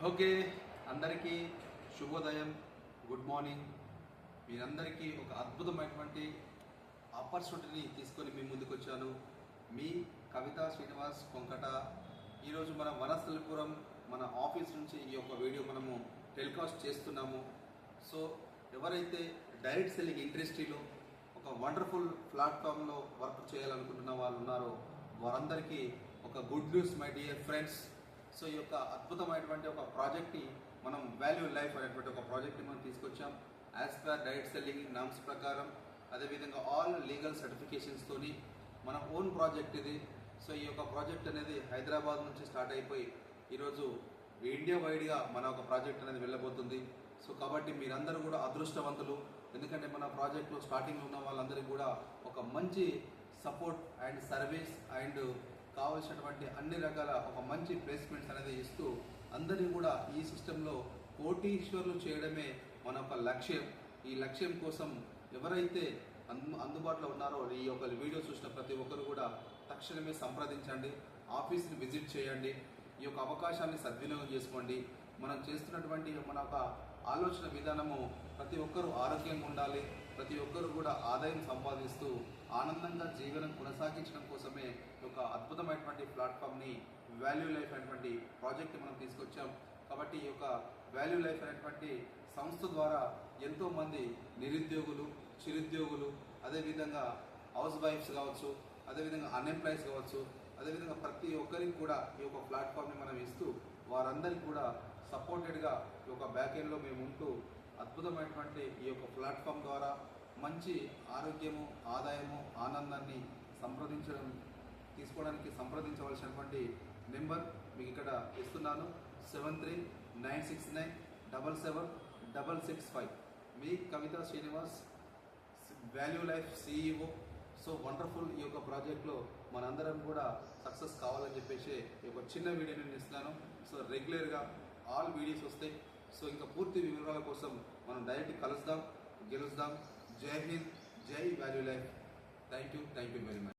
Okay, అందరికీ శుభోదయం, good morning. మీరందరికీ ఒక అద్భుతమైనటువంటి ఆపర్చునిటీని తీసుకొని మీ ముందుకు వచ్చాను. మీ కవిత శ్రీనివాస్ కొంకట. ఈరోజు మన వనస్థలిపురం మన ఆఫీస్ నుంచి ఈ యొక్క వీడియో మనము టెలికాస్ట్ చేస్తున్నాము. సో ఎవరైతే డైరెక్ట్ సెల్లింగ్ ఇండస్ట్రీలో ఒక వండర్ఫుల్ ప్లాట్ఫామ్లో వర్క్ చేయాలనుకుంటున్న వాళ్ళు ఉన్నారో వారందరికీ ఒక good news my dear friends. So ఈ యొక్క అద్భుతమైనటువంటి ఒక ప్రాజెక్ట్ని మనం వాల్యూ లైఫ్ అనేటువంటి ఒక ప్రాజెక్ట్ని మనం తీసుకొచ్చాం. As per direct selling norms ప్రకారం, అదేవిధంగా ఆల్ లీగల్ సర్టిఫికేషన్స్తోని మన ఓన్ ప్రాజెక్ట్ ఇది. సో ఈ యొక్క ప్రాజెక్ట్ అనేది హైదరాబాద్ నుంచి స్టార్ట్ అయిపోయి ఈరోజు ఇండియా వైడ్గా మన ఒక ప్రాజెక్ట్ అనేది వెళ్ళబోతుంది. సో కాబట్టి మీరందరూ కూడా అదృష్టవంతులు, ఎందుకంటే మన ప్రాజెక్ట్లో స్టార్టింగ్లో ఉన్న వాళ్ళందరికీ కూడా ఒక మంచి సపోర్ట్ అండ్ సర్వీస్ అండ్ కావలసినటువంటి అన్ని రకాల ఒక మంచి ప్లేస్మెంట్స్ అనేది ఇస్తూ అందరినీ కూడా ఈ సిస్టంలో కోటీశ్వర్లు చేయడమే మన ఒక లక్ష్యం. ఈ లక్ష్యం కోసం ఎవరైతే అందుబాటులో ఉన్నారో ఈ యొక్క వీడియో చూసిన ప్రతి ఒక్కరు కూడా తక్షణమే సంప్రదించండి, ఆఫీస్ని విజిట్ చేయండి, ఈ యొక్క అవకాశాన్ని సద్వినియోగం చేసుకోండి. మనం చేస్తున్నటువంటి మన ఒక ఆలోచన విధానము ప్రతి ఒక్కరూ ఆరోగ్యంగా ఉండాలి, ప్రతి ఒక్కరు కూడా ఆదాయం సంపాదిస్తూ ఆనందంగా జీవనం కొనసాగించడం కోసమే ఒక అద్భుతమైనటువంటి ప్లాట్ఫామ్ని వాల్యూ లైఫ్ అనేటువంటి ప్రాజెక్ట్ మనం తీసుకొచ్చాం. కాబట్టి ఈ యొక్క వాల్యూ లైఫ్ అనేటువంటి సంస్థ ద్వారా ఎంతోమంది నిరుద్యోగులు, చిరుద్యోగులు, అదేవిధంగా హౌస్ వైఫ్స్ కావచ్చు, అదేవిధంగా అన్ఎంప్లాయీస్ కావచ్చు, అదేవిధంగా ప్రతి ఒక్కరికి కూడా ఈ యొక్క ప్లాట్ఫామ్ని మనం ఇస్తూ వారందరికీ కూడా సపోర్టెడ్గా ఈ యొక్క బ్యాక్ ఎండ్లో మేము ఉంటూ అద్భుతమైనటువంటి ఈ యొక్క ప్లాట్ఫామ్ ద్వారా మంచి ఆరోగ్యము, ఆదాయము, ఆనందాన్ని తీసుకోవడానికి సంప్రదించవలసినటువంటి నెంబర్ మీకు ఇక్కడ ఇస్తున్నాను. 7396977765. మీ Kavitha Srinivas, value life CEO. So wonderful ఈ యొక్క ప్రాజెక్ట్లో మనందరం కూడా సక్సెస్ కావాలని చెప్పేసి ఈ యొక్క చిన్న వీడియో నేను ఇస్తున్నాను. సో రెగ్యులర్గా ఆల్ వీడియోస్ వస్తాయి. సో ఇంకా పూర్తి వివరాల కోసం మనం డైరెక్ట్ కలుద్దాం, గెలుద్దాం. జై హింద్, జై value life. Thank you very much.